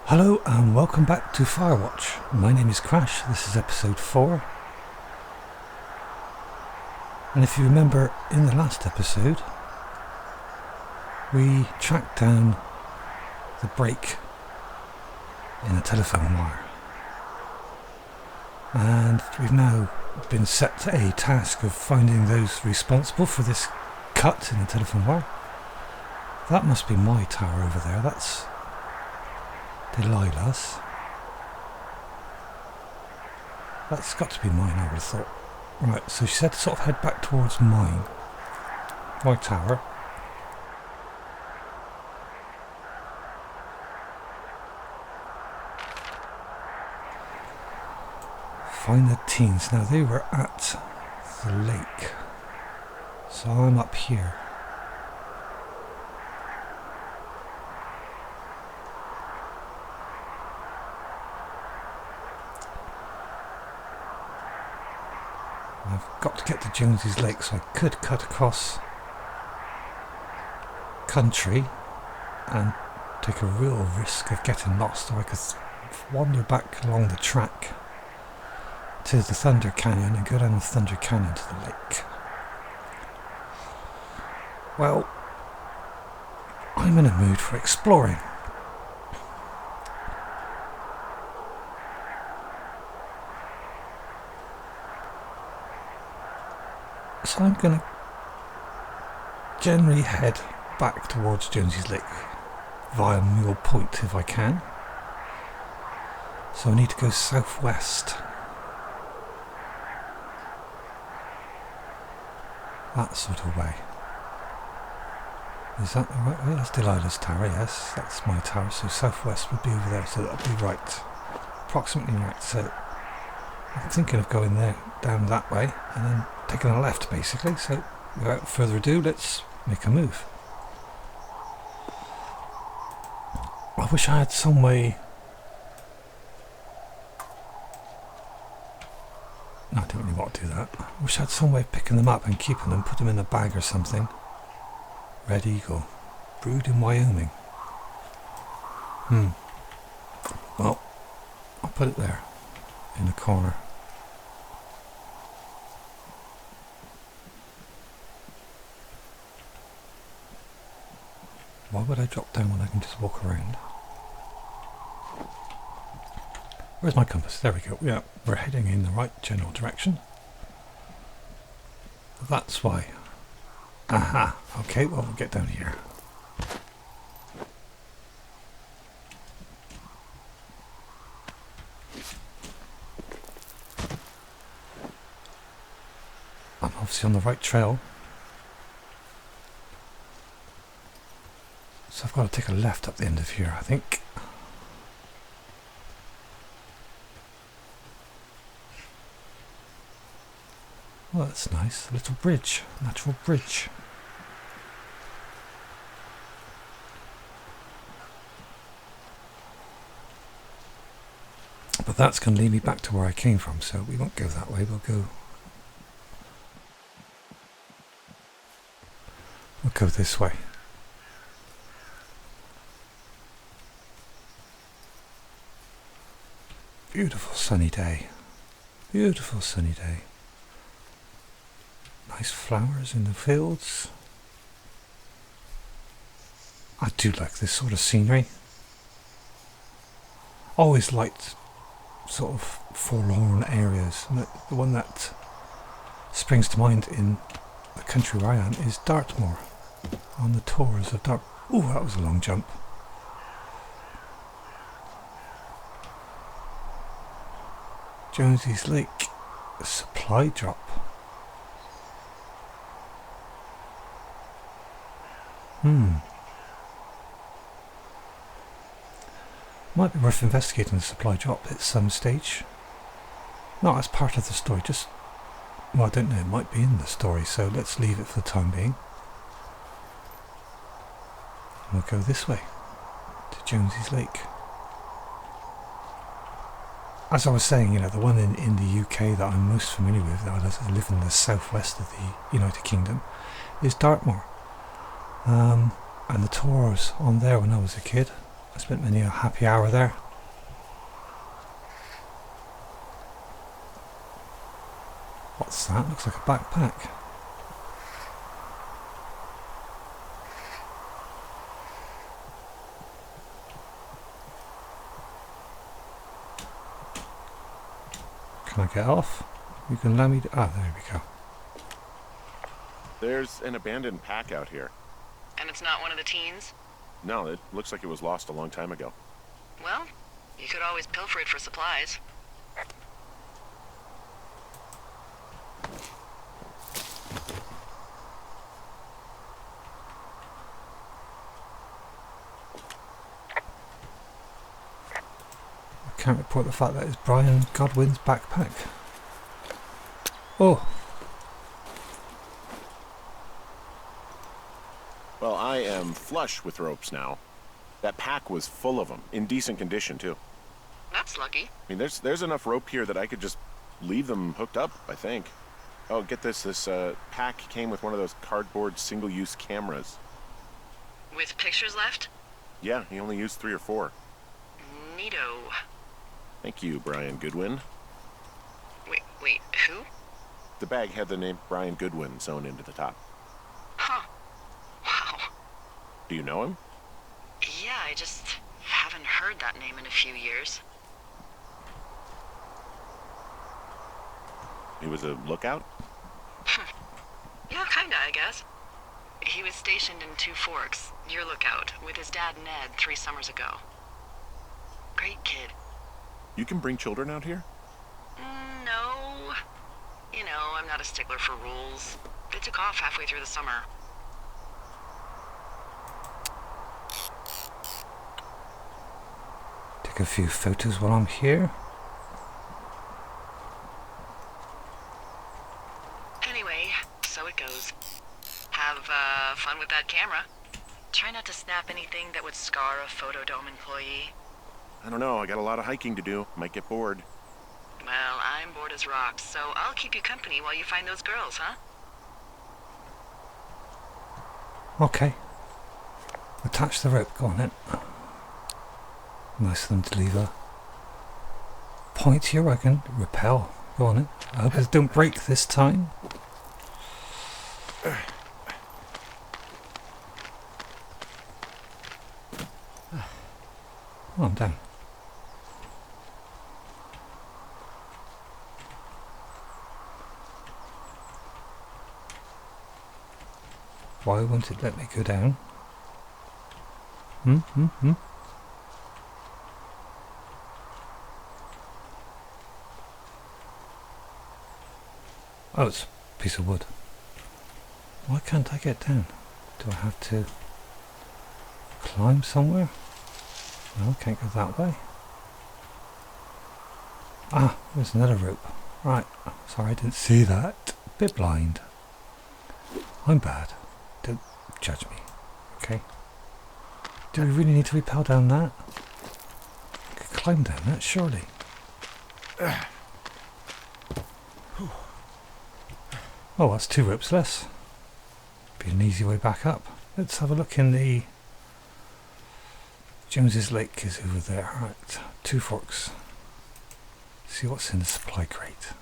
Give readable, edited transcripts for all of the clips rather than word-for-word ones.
Hello and welcome back to Firewatch. My name is c.r.ash, this is episode 4. And if you remember in the last episode, we tracked down the break in a telephone wire. And we've now been set a task of finding those responsible for this cut in the telephone wire. That must be my tower over there, that's Delilah's. That's got to be mine, I would have thought. Right, so she said to sort of head back towards my tower. Find the teens. Now they were at the lake, so I'm up here. I've got to get to Jonesy's Lake, so I could cut across country and take a real risk of getting lost, or I could wander back along the track to the Thunder Canyon and go down the Thunder Canyon to the lake. Well, I'm in a mood for exploring. So I'm going to generally head back towards Jonesy's Lake via Mule Point if I can. So I need to go southwest. That sort of way. Is that the right way? That's Delilah's tower, yes. That's my tower, so southwest would be over there, so that'll be right. Approximately right, so I'm thinking of going there, down that way, and then taking a left basically. So without further ado, let's make a move. I wish I had some way. No, I don't really want to do that. I wish I had some way of picking them up and keeping them, put them in a bag or something. Red Eagle, brewed in Wyoming. Well, I'll put it there in a corner. Why would I drop down when I can just walk around? Where's my compass? There we go. Yeah, we're heading in the right general direction. That's why. Aha. Okay, well, we'll get down here. I'm obviously on the right trail. So I've got to take a left up the end of here, I think. Well, that's nice. A little bridge. Natural bridge. But that's going to lead me back to where I came from, so we won't go that way. We'll go this way. Beautiful sunny day. Beautiful sunny day. Nice flowers in the fields. I do like this sort of scenery. Always liked sort of forlorn areas. And the one that springs to mind in the country where I am is Dartmoor. On the tours of Dartmoor. Ooh, that was a long jump. Jonesy's Lake, supply drop. Might be worth investigating the supply drop at some stage. Not as part of the story, just, well, I don't know, it might be in the story, so let's leave it for the time being. We'll go this way, to Jonesy's Lake. As I was saying, you know, the one in the UK that I'm most familiar with, I live in the southwest of the United Kingdom, is Dartmoor. And the tours on there when I was a kid, I spent many a happy hour there. What's that? Looks like a backpack. Can I get off? You can allow me to... Ah, there we go. There's an abandoned pack out here. And it's not one of the teens? No, it looks like it was lost a long time ago. Well, you could always pilfer it for supplies. I can't report the fact that it's Brian Godwin's backpack. Oh! Well, I am flush with ropes now. That pack was full of them, in decent condition, too. That's lucky. I mean, there's enough rope here that I could just leave them hooked up, I think. Oh, get this. This pack came with one of those cardboard single-use cameras. With pictures left? Yeah, he only used 3 or 4. Neato. Thank you, Brian Goodwin. Wait, who? The bag had the name Brian Goodwin sewn into the top. Huh. Wow. Do you know him? Yeah, I just haven't heard that name in a few years. He was a lookout? Yeah, kinda, I guess. He was stationed in Two Forks, your lookout, with his dad Ned 3 summers ago. Great kid. You can bring children out here? No. You know, I'm not a stickler for rules. They took off halfway through the summer. Take a few photos while I'm here. Anyway, so it goes. Have fun with that camera. Try not to snap anything that would scar a Photodome employee. I don't know. I got a lot of hiking to do. Might get bored. Well, I'm bored as rocks, so I'll keep you company while you find those girls, huh? Okay. Attach the rope. Go on then. Nice of them to leave a point here. I can repel. Go on then. I hope it don't break this time. Oh, I'm down. Why won't it let me go down? Oh, it's a piece of wood. Why can't I get down? Do I have to climb somewhere? No, I can't go that way. Ah, there's another rope. Right, sorry I didn't see that. Bit blind. I'm bad. Don't judge me, okay? Do we really need to rappel down that? I could climb down that, surely. Oh, that's 2 ropes less. Be an easy way back up. Let's have a look in the... Jones's Lake is over there. Right, 2 Forks. See what's in the supply crate.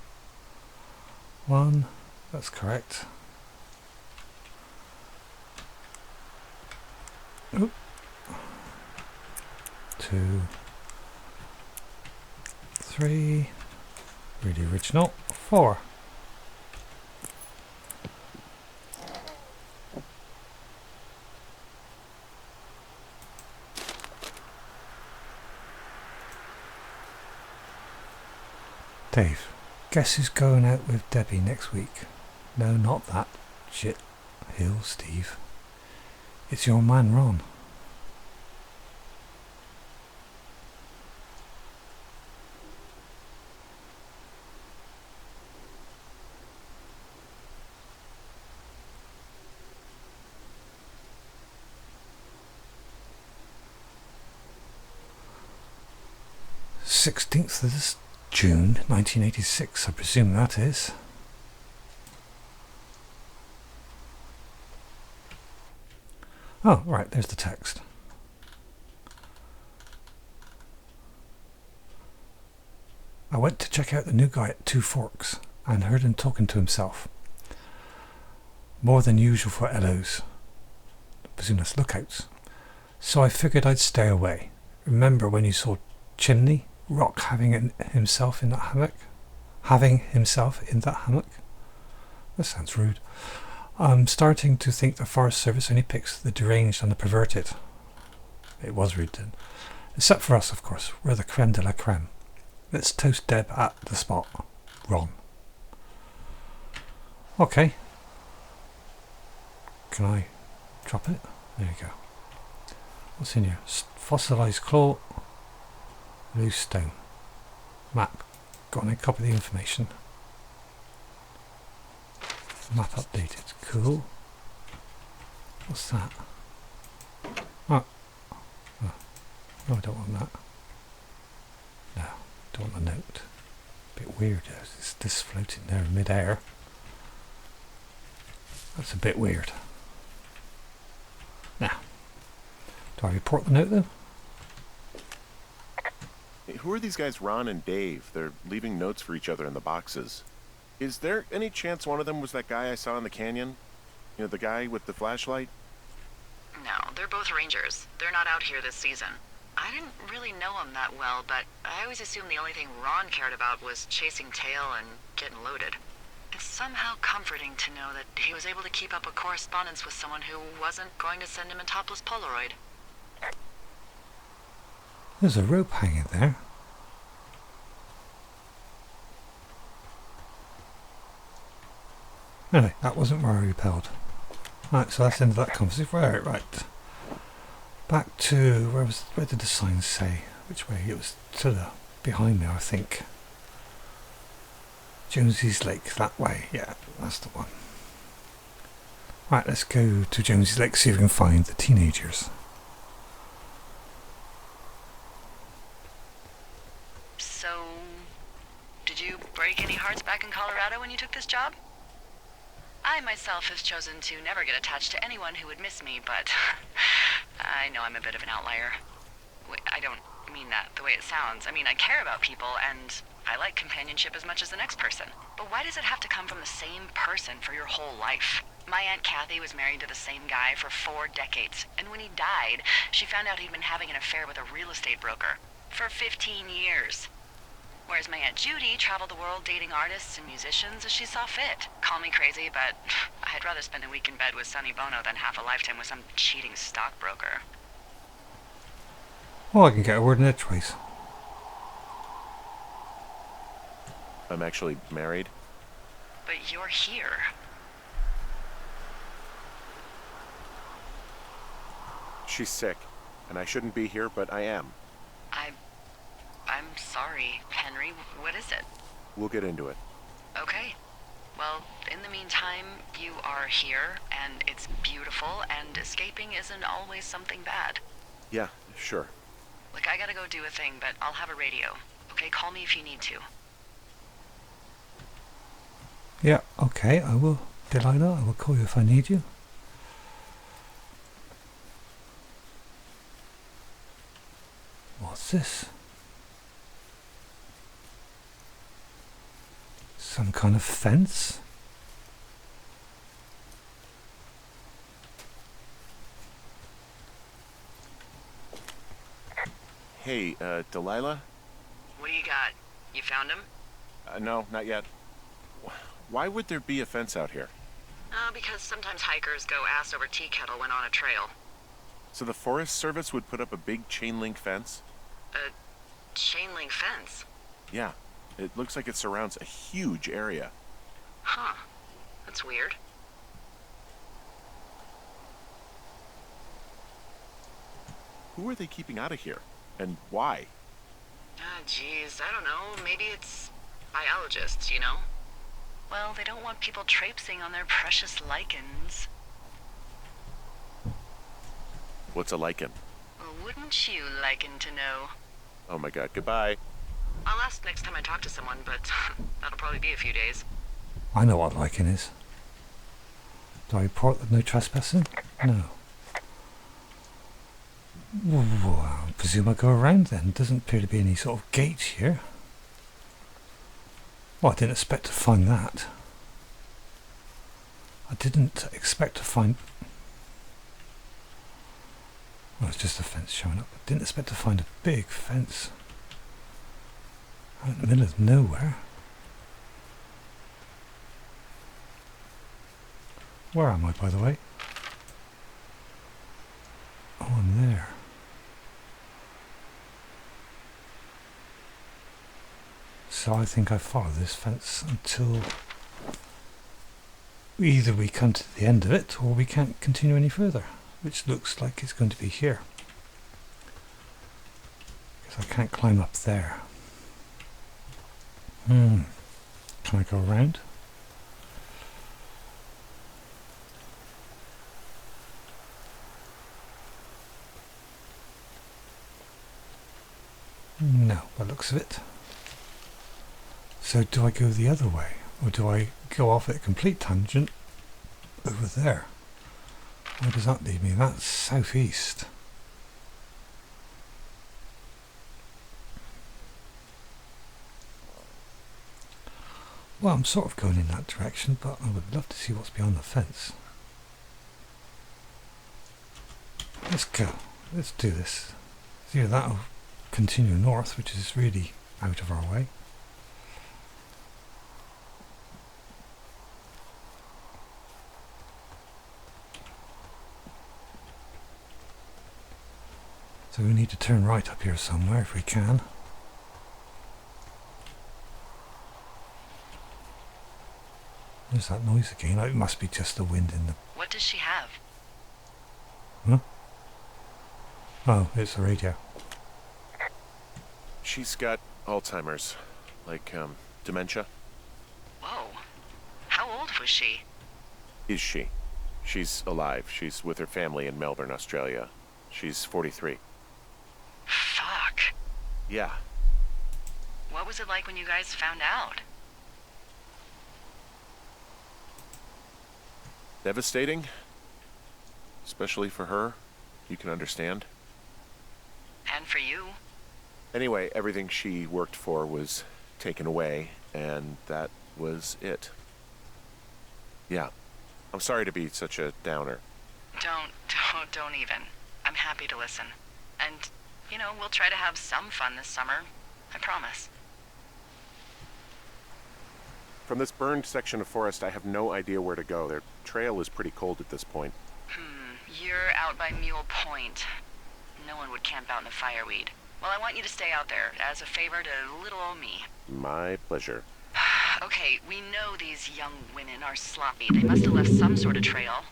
1, that's correct. Oop. 2, 3, really original. 4. Dave, guess who's going out with Debbie next week? No, not that shit hill, Steve. It's your man, Ron. "16th of this June 1986, I presume that is. Oh, right, there's the text. I went to check out the new guy at Two Forks and heard him talking to himself. More than usual for LOs. Presume that's lookouts. So I figured I'd stay away. Remember when you saw Chimney Rock having himself in that hammock? Having himself in that hammock? That sounds rude. I'm starting to think the Forest Service only picks the deranged and the perverted. It was rude then. Except for us, of course. We're the creme de la creme. Let's toast Deb at the spot. Ron. Okay. Can I drop it? There you go. What's in here? Fossilized claw. Loose stone. Map. Got any copy of the information? Map updated. Cool. What's that? Oh. Oh. No, I don't want that. No, don't want the note. Bit weird. It's this floating there in mid-air. That's a bit weird. Now, do I report the note though? Hey, who are these guys, Ron and Dave? They're leaving notes for each other in the boxes. Is there any chance one of them was that guy I saw in the canyon? You know, the guy with the flashlight? No, they're both rangers. They're not out here this season. I didn't really know him that well, but I always assumed the only thing Ron cared about was chasing tail and getting loaded. It's somehow comforting to know that he was able to keep up a correspondence with someone who wasn't going to send him a topless Polaroid. There's a rope hanging there. Anyway, that wasn't where I repelled. Right, so that's the end of that conversation. Right. Back to where did the sign say? Which way? It was to the behind me, I think. Jonesy's Lake, that way. Yeah, that's the one. Right, let's go to Jonesy's Lake, see if we can find the teenagers. So, did you break any hearts back in Colorado when you took this job? I myself have chosen to never get attached to anyone who would miss me, but I know I'm a bit of an outlier. I don't mean that the way it sounds. I mean, I care about people, and I like companionship as much as the next person. But why does it have to come from the same person for your whole life? My Aunt Kathy was married to the same guy for 4 decades, and when he died, she found out he'd been having an affair with a real estate broker for 15 years. Whereas my Aunt Judy traveled the world dating artists and musicians as she saw fit. Call me crazy, but I'd rather spend a week in bed with Sonny Bono than half a lifetime with some cheating stockbroker. Well, I can get a word in edgeways. I'm actually married. But you're here. She's sick, and I shouldn't be here, but I am. I'm sorry, Henry. What is it? We'll get into it. Okay. Well, in the meantime, you are here, and it's beautiful, and escaping isn't always something bad. Yeah, sure. Look, I gotta go do a thing, but I'll have a radio. Okay, call me if you need to. Yeah, okay, I will. Delilah, I will call you if I need you. What's this? Some kind of fence? Hey, Delilah? What do you got? You found him? No, not yet. Why would there be a fence out here? Because sometimes hikers go ass over tea kettle when on a trail. So the Forest Service would put up a big chain link fence? A chain link fence? Yeah. It looks like it surrounds a huge area. Huh. That's weird. Who are they keeping out of here? And why? Geez, I don't know. Maybe it's biologists, you know? Well, they don't want people traipsing on their precious lichens. What's a lichen? Well, wouldn't you liken to know? Oh my god, goodbye. I'll ask next time I talk to someone, but that'll probably be a few days. I know what lichen is. Do I report that no trespassing? No. Well, I presume I go around then. Doesn't appear to be any sort of gate here. Well, I didn't expect to find that. I didn't expect to find... Well, it's just a fence showing up. I didn't expect to find a big fence out in the middle of nowhere. Where am I, by the way? Oh, I'm there. So I think I follow this fence until either we come to the end of it or we can't continue any further, which looks like it's going to be here. Because I can't climb up there. Can I go around? No, by the looks of it. So do I go the other way? Or do I go off at a complete tangent over there? Where does that lead me? That's southeast. Well, I'm sort of going in that direction, but I would love to see what's beyond the fence. Let's go. Let's do this. See, that'll continue north, which is really out of our way. So we need to turn right up here somewhere if we can. There's that noise again. It must be just the wind in the... What does she have? Huh? Oh, it's the radio. She's got Alzheimer's, like dementia. Whoa. How old was she? Is she? She's alive. She's with her family in Melbourne, Australia. She's 43. Fuck. Yeah. What was it like when you guys found out? Devastating. Especially for her. You can understand. And for you? Anyway, everything she worked for was taken away, and that was it. Yeah. I'm sorry to be such a downer. Don't even. I'm happy to listen. And, you know, we'll try to have some fun this summer. I promise. From this burned section of forest, I have no idea where to go. Their trail is pretty cold at this point. You're out by Mule Point. No one would camp out in the fireweed. Well, I want you to stay out there, as a favor to little old me. My pleasure. Okay, we know these young women are sloppy. They must have left some sort of trail.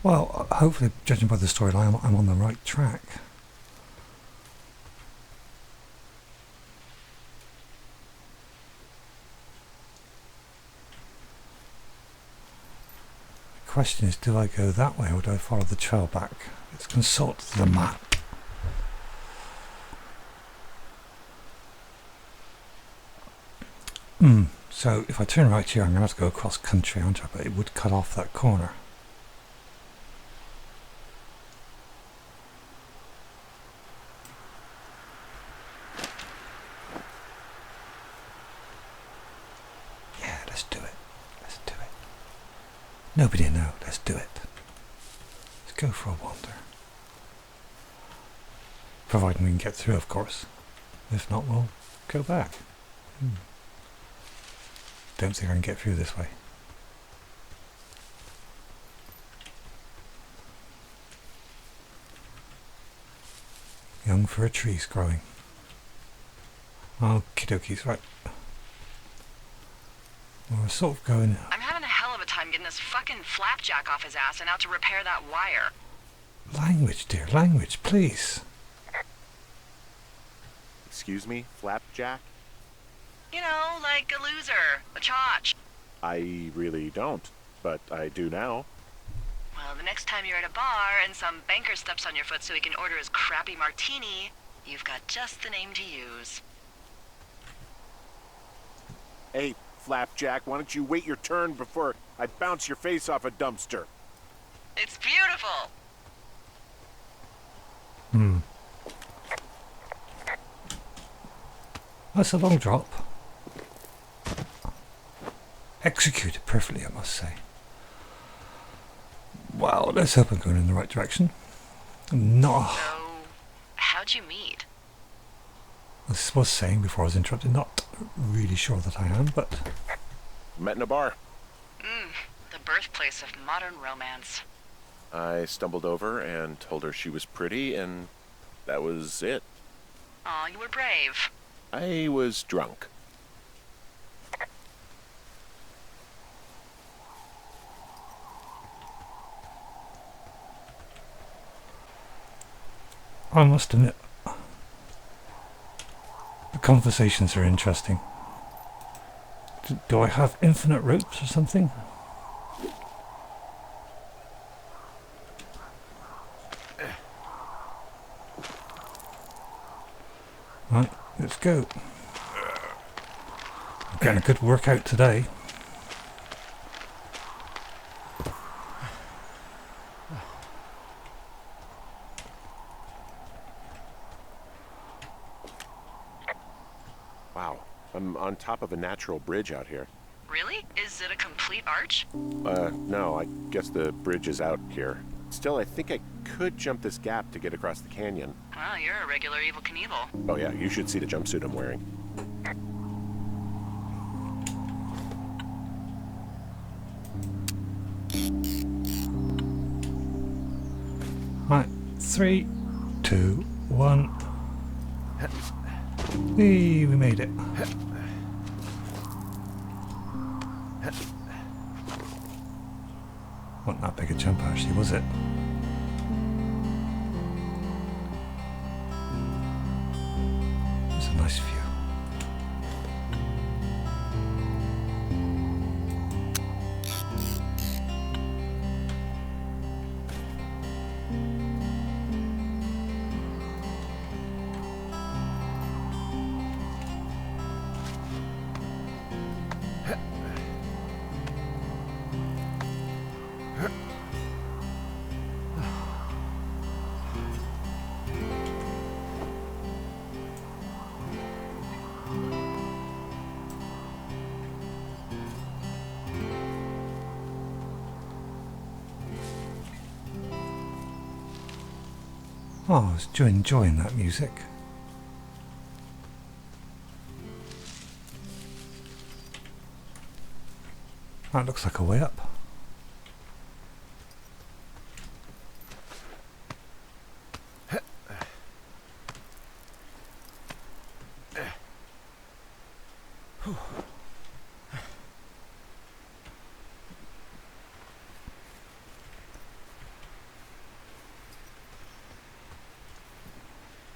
Well, hopefully, judging by the storyline, I'm on the right track. The question is, do I go that way or do I follow the trail back? Let's consult the map. So if I turn right here, I'm going to have to go across country, aren't I? But it would cut off that corner. Yeah, let's do it. Let's do it. Nobody know. Let's do it. Let's go for a wander. Providing we can get through, of course. If not, we'll go back. Don't think I can get through this way. Young fir trees growing. Okie dokies, right. We're sort of going... I'm having a hell of a time getting this fucking flapjack off his ass and out to repair that wire. Language, dear, language, please. Excuse me, Flapjack? You know, like a loser, a chotch. I really don't, but I do now. Well, the next time you're at a bar and some banker steps on your foot so he can order his crappy martini, you've got just the name to use. Hey, Flapjack, why don't you wait your turn before I bounce your face off a dumpster? It's beautiful. That's a long drop. Executed perfectly, I must say. Well, let's hope I'm going in the right direction. No, So, how'd you meet? this was saying before I was interrupted, not really sure that I am, but Met in a bar. The birthplace of modern romance. I stumbled over and told her she was pretty, and that was it. Aw, you were brave. I was drunk. I must admit, the conversations are interesting. Do I have infinite ropes or something? Right, let's go. I'm getting a good workout today. Wow, I'm on top of a natural bridge out here. Really? Is it a complete arch? No, I guess the bridge is out here. Still, I think I could jump this gap to get across the canyon. Well, you're a regular Evel Knievel. Oh yeah, you should see the jumpsuit I'm wearing. Right, 3, 2, 1. Whee, we made it. Wasn't that big a jump actually, was it? It's a nice view. Oh, I was enjoying that music. That looks like a way up.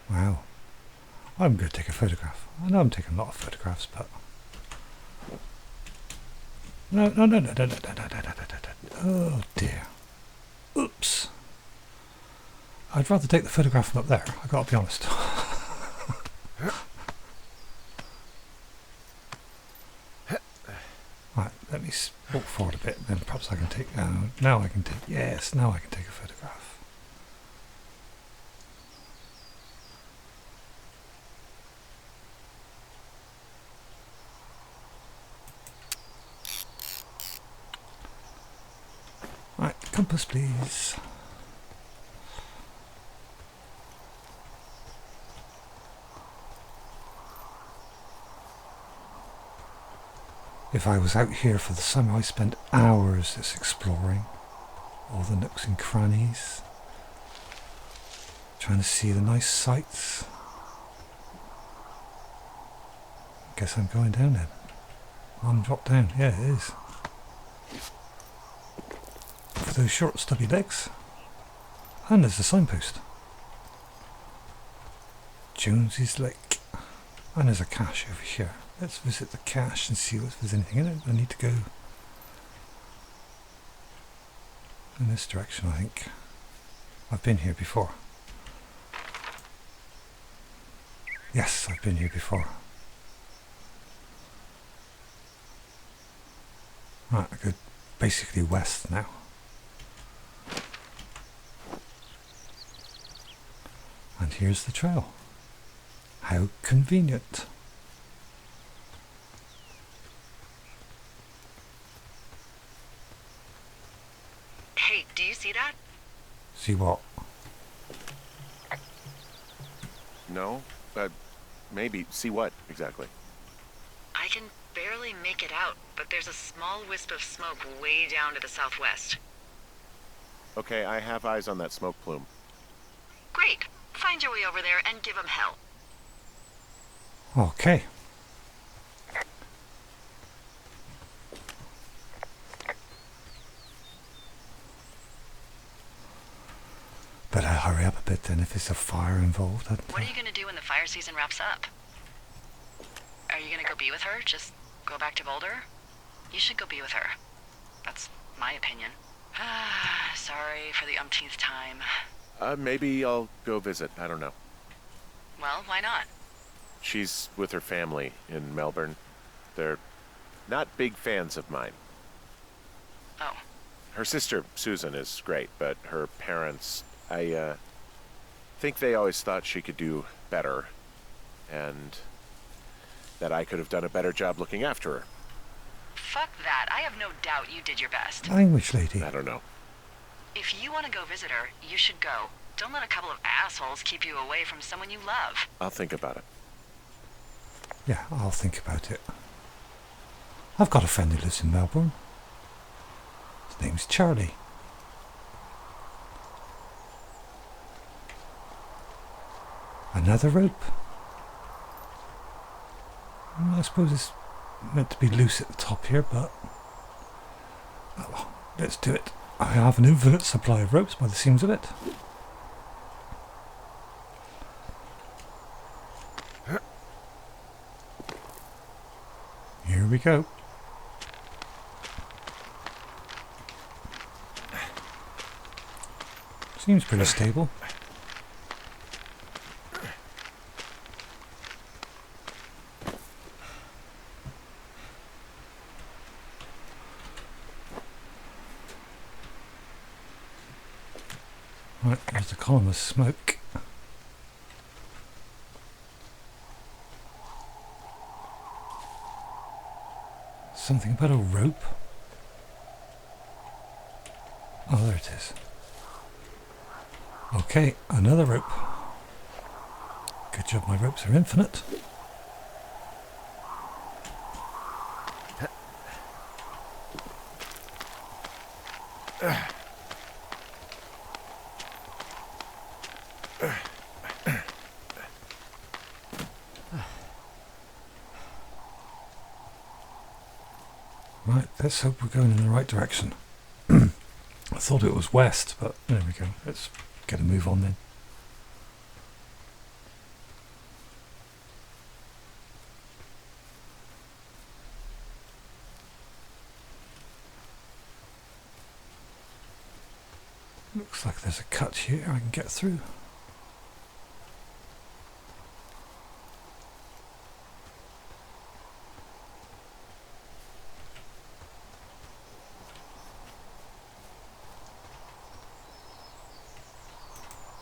Wow. I'm going to take a photograph. I know I'm taking a lot of photographs, but... No. Oh dear. Oops. I'd rather take the photograph from up there, I've got to be honest. Right, let me walk forward a bit, then perhaps I can take... now I can take... Yes, now I can take a photograph. Right, compass please. If I was out here for the summer, I spend hours just exploring all the nooks and crannies, trying to see the nice sights. Guess I'm going down then. I'm dropped down. Yeah, it is. For those short stubby legs. And there's a signpost. Jonesy's Lake. And there's a cache over here. Let's visit the cache and see if there's anything in it. I need to go in this direction, I think. I've been here before. Yes, I've been here before. Right, I go basically west now. And here's the trail. How convenient. Hey, do you see that? See what? No? Maybe. See what, exactly? I can barely make it out, but there's a small wisp of smoke way down to the southwest. Okay, I have eyes on that smoke plume. Great. Find your way over there and give him hell. Okay. Better hurry up a bit then if there's a fire involved. What are you gonna do when the fire season wraps up? Are you gonna go be with her? Just go back to Boulder? You should go be with her. That's my opinion. Sorry for the umpteenth time. Maybe I'll go visit. I don't know. Well, why not? She's with her family in Melbourne. They're not big fans of mine. Oh. Her sister, Susan, is great, but her parents, I think they always thought she could do better, and that I could have done a better job looking after her. Fuck that. I have no doubt you did your best. Language lady. I don't know. If you want to go visit her, you should go. Don't let a couple of assholes keep you away from someone you love. I'll think about it. Yeah, I'll think about it. I've got a friend who lives in Melbourne. His name's Charlie. Another rope. I suppose it's meant to be loose at the top here, but oh, well, let's do it. I have an infinite supply of ropes by the seams of it. Here we go. Seems pretty stable. Right, there's a column of smoke. Something about a rope. Oh, there it is. Okay, another rope. Good job, my ropes are infinite. Right, let's hope we're going in the right direction. I thought it was west, but there we go. Let's get a move on then. Looks like there's a cut here I can get through.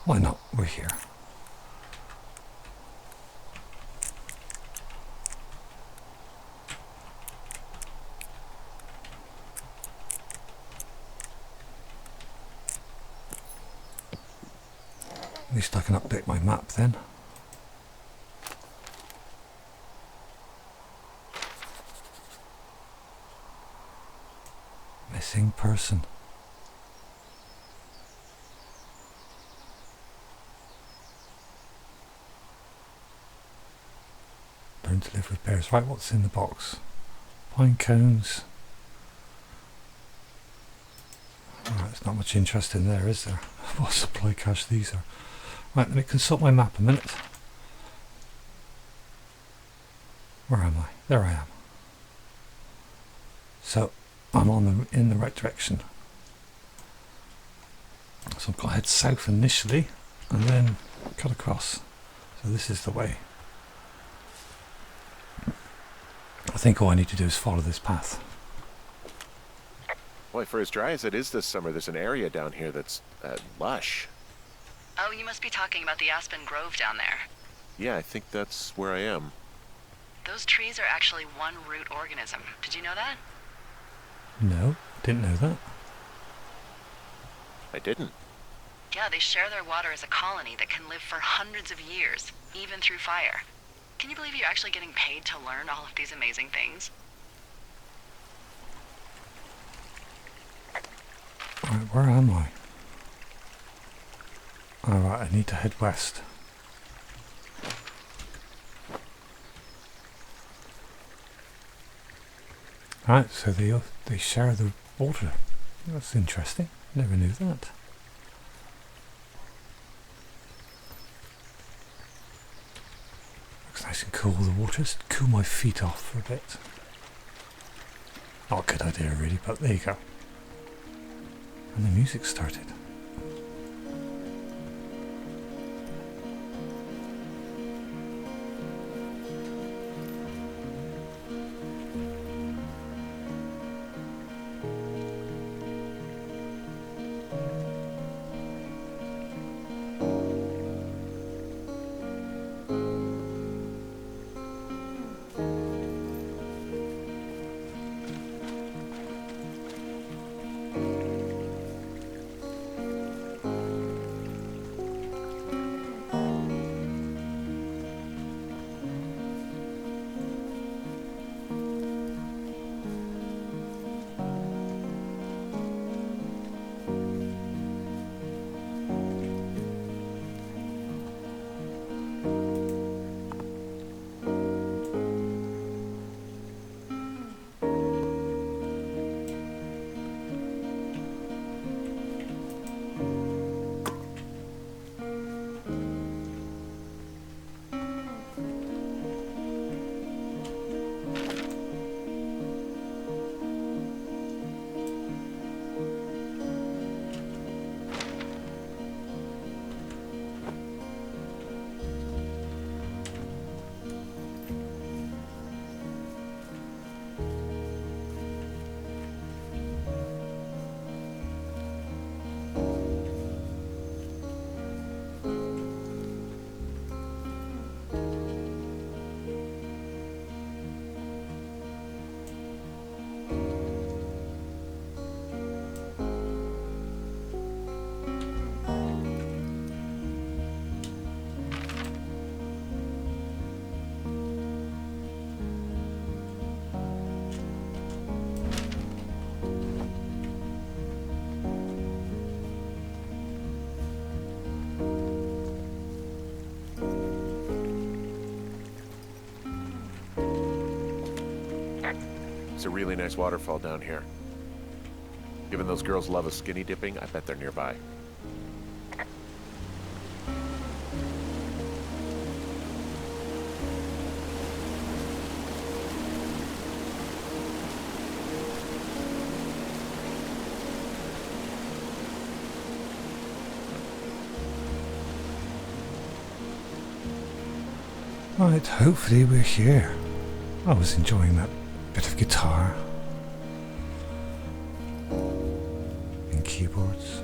Why not? We're here. At least I can update my map then. Missing person. Learn to live with bears. Right, what's in the box? Pine cones. Right, there's not much interest in there, is there? What supply cache these are. Right, let me consult my map a minute. Where am I? There I am. So, I'm in the right direction. So I've got to head south initially, and then cut across. So this is the way. I think all I need to do is follow this path. Boy, for as dry as it is this summer, there's an area down here that's lush. Oh, you must be talking about the Aspen Grove down there. Yeah, I think that's where I am. Those trees are actually one root organism. Did you know that? No, didn't know that. I didn't. Yeah, they share their water as a colony that can live for hundreds of years, even through fire. Can you believe you're actually getting paid to learn all of these amazing things? Right, where am I? Alright, I need to head west. Right, so they share the water. That's interesting. Never knew that. Looks nice and cool. The water's cool my feet off for a bit. Not a good idea really, but there you go. And the music started. It's a really nice waterfall down here. Given those girls love a skinny dipping, I bet they're nearby. Right, hopefully we're here. I was enjoying that bit of guitar and keyboards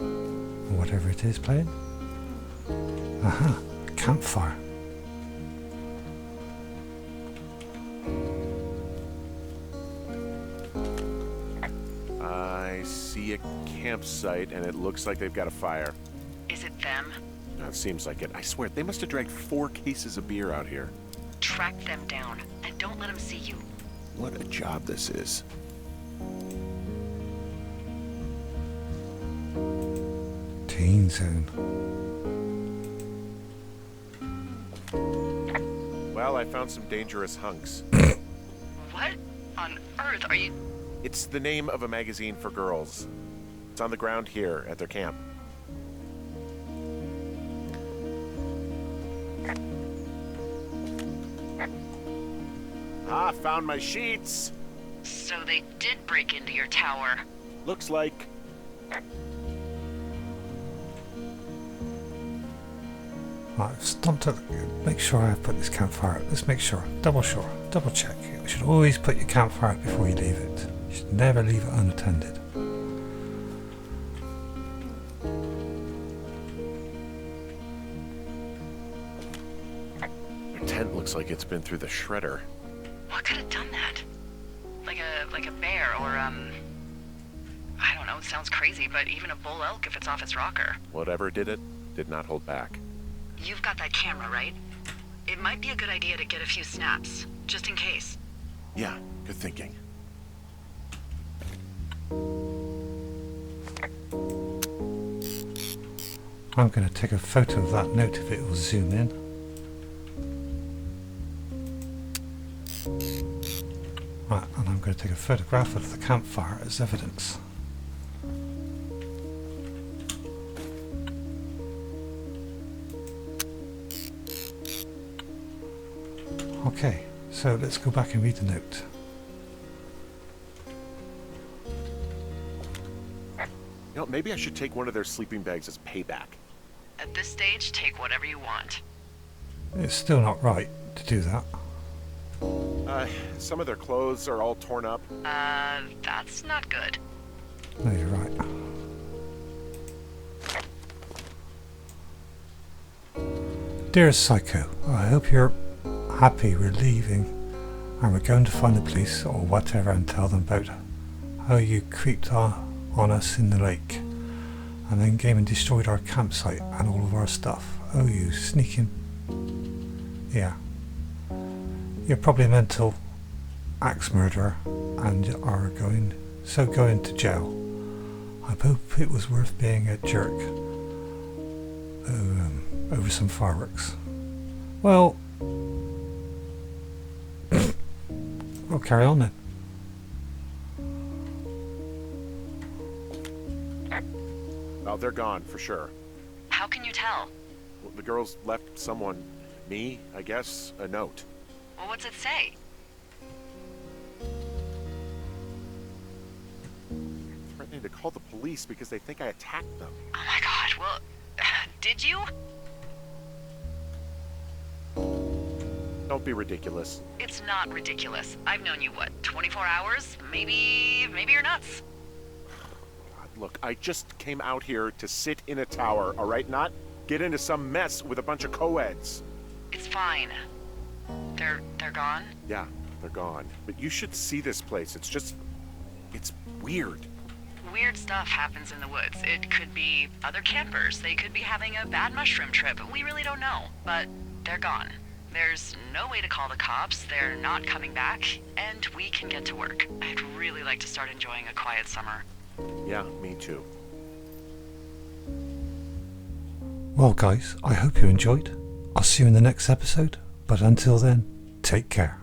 or whatever it is playing. Aha, campfire. I see a campsite and it looks like they've got a fire. Is it them? It seems like it. I swear, they must have dragged 4 cases of beer out here. Track them down, and don't let them see you. What a job this is. Teen Zone. Well, I found some dangerous hunks. What on earth are you... It's the name of a magazine for girls. It's on the ground here at their camp. Ah, found my sheets. So they did break into your tower. Looks like. Right, stop to make sure I've put this campfire out. Let's make sure, double check. You should always put your campfire out before you leave it. You should never leave it unattended. Their tent looks like it's been through the shredder. What could have done that? Like a bear or I don't know, it sounds crazy, but even a bull elk if it's off its rocker. Whatever did it, did not hold back. You've got that camera, right? It might be a good idea to get a few snaps, just in case. Yeah, good thinking. I'm going to take a photo of that note if it will zoom in. Right, and I'm going to take a photograph of the campfire as evidence. Okay, so let's go back and read the note. You know, maybe I should take one of their sleeping bags as payback. At this stage, take whatever you want. It's still not right to do that. Some of their clothes are all torn up. That's not good. No, you're right. Dearest Psycho, I hope you're happy we're leaving and we're going to find the police or whatever and tell them about how you creeped on us in the lake and then came and destroyed our campsite and all of our stuff. Oh, you sneaking... Yeah. You're probably a mental axe murderer and are going to jail. I hope it was worth being a jerk over some fireworks. Well, we'll carry on then. Oh, they're gone, for sure. How can you tell? Well, the girls left someone, me, I guess, a note. Well, what's it say? Threatening to call the police because they think I attacked them. Oh my god, well, did you? Don't be ridiculous. It's not ridiculous. I've known you, what, 24 hours? Maybe you're nuts. God, look, I just came out here to sit in a tower, all right? Not get into some mess with a bunch of co-eds. It's fine. They're gone? Yeah, they're gone. But you should see this place. It's weird. Weird stuff happens in the woods. It could be other campers. They could be having a bad mushroom trip. We really don't know. But they're gone. There's no way to call the cops. They're not coming back. And we can get to work. I'd really like to start enjoying a quiet summer. Yeah, me too. Well guys, I hope you enjoyed. I'll see you in the next episode, but until then, take care.